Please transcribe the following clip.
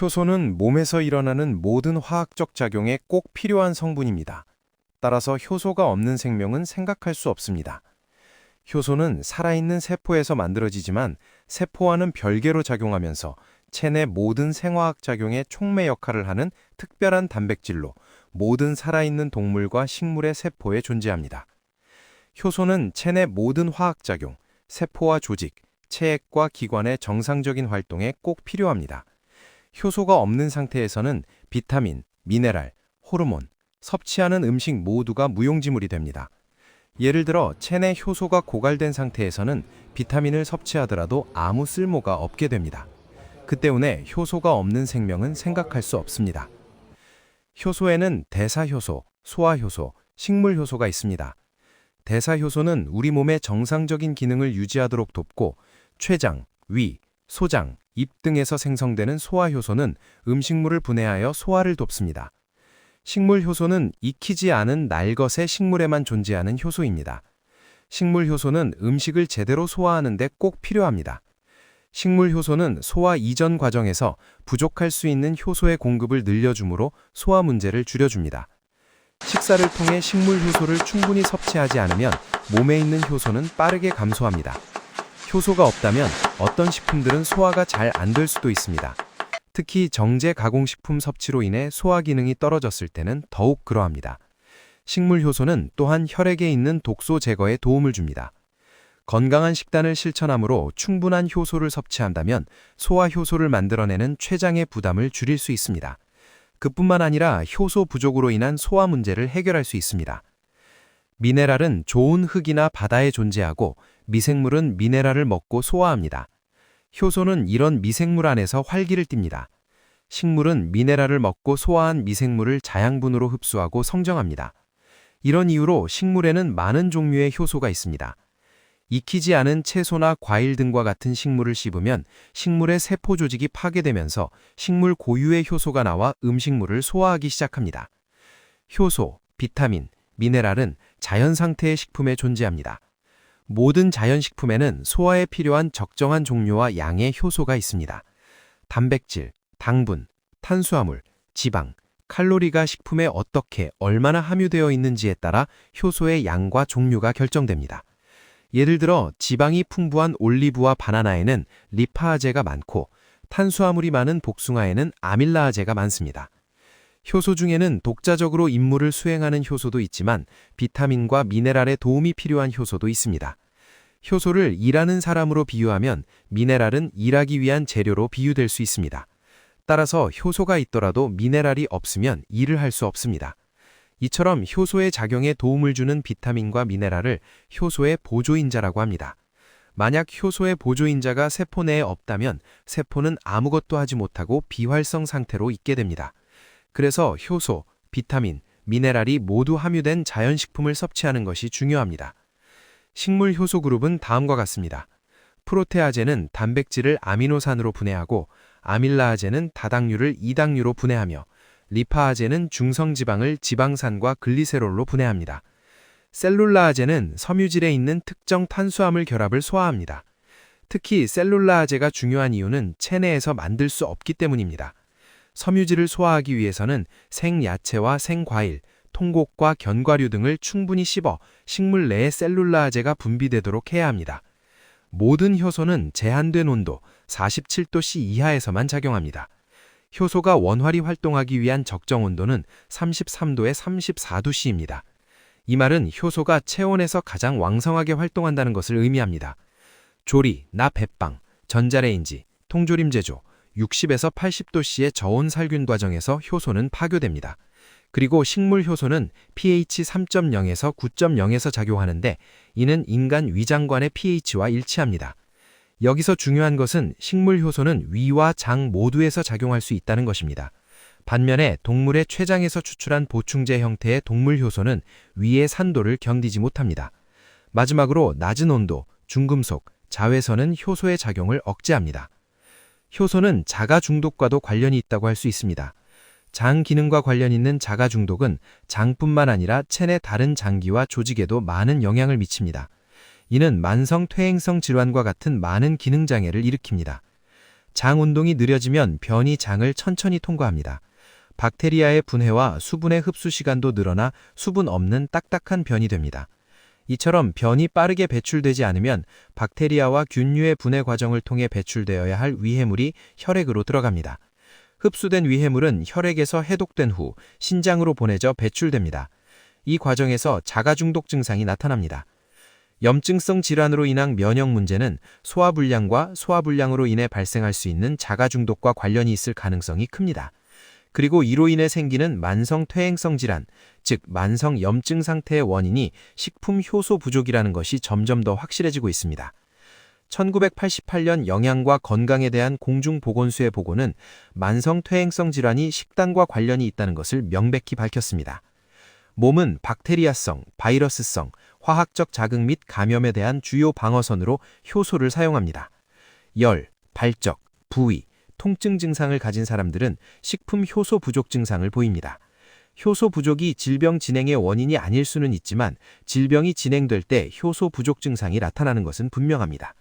효소는 몸에서 일어나는 모든 화학적 작용에 꼭 필요한 성분입니다. 따라서 효소가 없는 생명은 생각할 수 없습니다. 효소는 살아있는 세포에서 만들어지지만 세포와는 별개로 작용하면서 체내 모든 생화학 작용에 촉매 역할을 하는 특별한 단백질로 모든 살아있는 동물과 식물의 세포에 존재합니다. 효소는 체내 모든 화학작용, 세포와 조직, 체액과 기관의 정상적인 활동에 꼭 필요합니다. 효소가 없는 상태에서는 비타민, 미네랄, 호르몬, 섭취하는 음식 모두가 무용지물이 됩니다. 예를 들어 체내 효소가 고갈된 상태에서는 비타민을 섭취하더라도 아무 쓸모가 없게 됩니다. 그 때문에 효소가 없는 생명은 생각할 수 없습니다. 효소에는 대사효소, 소화효소, 식물효소가 있습니다. 대사효소는 우리 몸의 정상적인 기능을 유지하도록 돕고 췌장, 위, 소장, 입 등에서 생성되는 소화효소는 음식물을 분해하여 소화를 돕습니다. 식물효소는 익히지 않은 날것의 식물에만 존재하는 효소입니다. 식물효소는 음식을 제대로 소화하는 데 꼭 필요합니다. 식물효소는 소화 이전 과정에서 부족할 수 있는 효소의 공급을 늘려주므로 소화 문제를 줄여줍니다. 식사를 통해 식물효소를 충분히 섭취하지 않으면 몸에 있는 효소는 빠르게 감소합니다. 효소가 없다면 어떤 식품들은 소화가 잘 안 될 수도 있습니다. 특히 정제 가공식품 섭취로 인해 소화 기능이 떨어졌을 때는 더욱 그러합니다. 식물효소는 또한 혈액에 있는 독소 제거에 도움을 줍니다. 건강한 식단을 실천함으로 충분한 효소를 섭취한다면 소화효소를 만들어내는 췌장의 부담을 줄일 수 있습니다. 그뿐만 아니라 효소 부족으로 인한 소화 문제를 해결할 수 있습니다. 미네랄은 좋은 흙이나 바다에 존재하고 미생물은 미네랄을 먹고 소화합니다. 효소는 이런 미생물 안에서 활기를 띱니다. 식물은 미네랄을 먹고 소화한 미생물을 자양분으로 흡수하고 성장합니다. 이런 이유로 식물에는 많은 종류의 효소가 있습니다. 익히지 않은 채소나 과일 등과 같은 식물을 씹으면 식물의 세포 조직이 파괴되면서 식물 고유의 효소가 나와 음식물을 소화하기 시작합니다. 효소, 비타민, 미네랄은 자연 상태의 식품에 존재합니다. 모든 자연식품에는 소화에 필요한 적정한 종류와 양의 효소가 있습니다. 단백질, 당분, 탄수화물, 지방, 칼로리가 식품에 어떻게 얼마나 함유되어 있는지에 따라 효소의 양과 종류가 결정됩니다. 예를 들어 지방이 풍부한 올리브와 바나나에는 리파아제가 많고 탄수화물이 많은 복숭아에는 아밀라아제가 많습니다. 효소 중에는 독자적으로 임무를 수행하는 효소도 있지만 비타민과 미네랄의 도움이 필요한 효소도 있습니다. 효소를 일하는 사람으로 비유하면 미네랄은 일하기 위한 재료로 비유될 수 있습니다. 따라서 효소가 있더라도 미네랄이 없으면 일을 할 수 없습니다. 이처럼 효소의 작용에 도움을 주는 비타민과 미네랄을 효소의 보조인자라고 합니다. 만약 효소의 보조인자가 세포 내에 없다면 세포는 아무것도 하지 못하고 비활성 상태로 있게 됩니다. 그래서 효소, 비타민, 미네랄이 모두 함유된 자연식품을 섭취하는 것이 중요합니다. 식물 효소 그룹은 다음과 같습니다. 프로테아제는 단백질을 아미노산으로 분해하고 아밀라아제는 다당류를 이당류로 분해하며 리파아제는 중성지방을 지방산과 글리세롤로 분해합니다. 셀룰라아제는 섬유질에 있는 특정 탄수화물 결합을 소화합니다. 특히 셀룰라아제가 중요한 이유는 체내에서 만들 수 없기 때문입니다. 섬유질을 소화하기 위해서는 생야채와 생과일, 통곡과 견과류 등을 충분히 씹어 식물 내에 셀룰라아제가 분비되도록 해야 합니다. 모든 효소는 제한된 온도 47도C 이하에서만 작용합니다. 효소가 원활히 활동하기 위한 적정 온도는 33도에 34도씨입니다. 이 말은 효소가 체온에서 가장 왕성하게 활동한다는 것을 의미합니다. 조리, 납햇빵, 전자레인지, 통조림 제조, 60에서 80도씨의 저온 살균 과정에서 효소는 파괴됩니다. 그리고 식물 효소는 pH 3.0에서 9.0에서 작용하는데 이는 인간 위장관의 pH와 일치합니다. 여기서 중요한 것은 식물 효소는 위와 장 모두에서 작용할 수 있다는 것입니다. 반면에 동물의 췌장에서 추출한 보충제 형태의 동물 효소는 위의 산도를 견디지 못합니다. 마지막으로 낮은 온도, 중금속, 자외선은 효소의 작용을 억제합니다. 효소는 자가 중독과도 관련이 있다고 할 수 있습니다. 장 기능과 관련 있는 자가 중독은 장뿐만 아니라 체내 다른 장기와 조직에도 많은 영향을 미칩니다. 이는 만성 퇴행성 질환과 같은 많은 기능 장애를 일으킵니다. 장 운동이 느려지면 변이 장을 천천히 통과합니다. 박테리아의 분해와 수분의 흡수 시간도 늘어나 수분 없는 딱딱한 변이 됩니다. 이처럼 변이 빠르게 배출되지 않으면 박테리아와 균류의 분해 과정을 통해 배출되어야 할 위해물이 혈액으로 들어갑니다. 흡수된 위해물은 혈액에서 해독된 후 신장으로 보내져 배출됩니다. 이 과정에서 자가중독 증상이 나타납니다. 염증성 질환으로 인한 면역 문제는 소화불량과 소화불량으로 인해 발생할 수 있는 자가중독과 관련이 있을 가능성이 큽니다. 그리고 이로 인해 생기는 만성 퇴행성 질환, 즉 만성 염증 상태의 원인이 식품 효소 부족이라는 것이 점점 더 확실해지고 있습니다. 1988년 영양과 건강에 대한 공중보건소의 보고는 만성 퇴행성 질환이 식단과 관련이 있다는 것을 명백히 밝혔습니다. 몸은 박테리아성, 바이러스성, 화학적 자극 및 감염에 대한 주요 방어선으로 효소를 사용합니다. 열, 발적, 부위, 통증 증상을 가진 사람들은 식품 효소 부족 증상을 보입니다. 효소 부족이 질병 진행의 원인이 아닐 수는 있지만 질병이 진행될 때 효소 부족 증상이 나타나는 것은 분명합니다.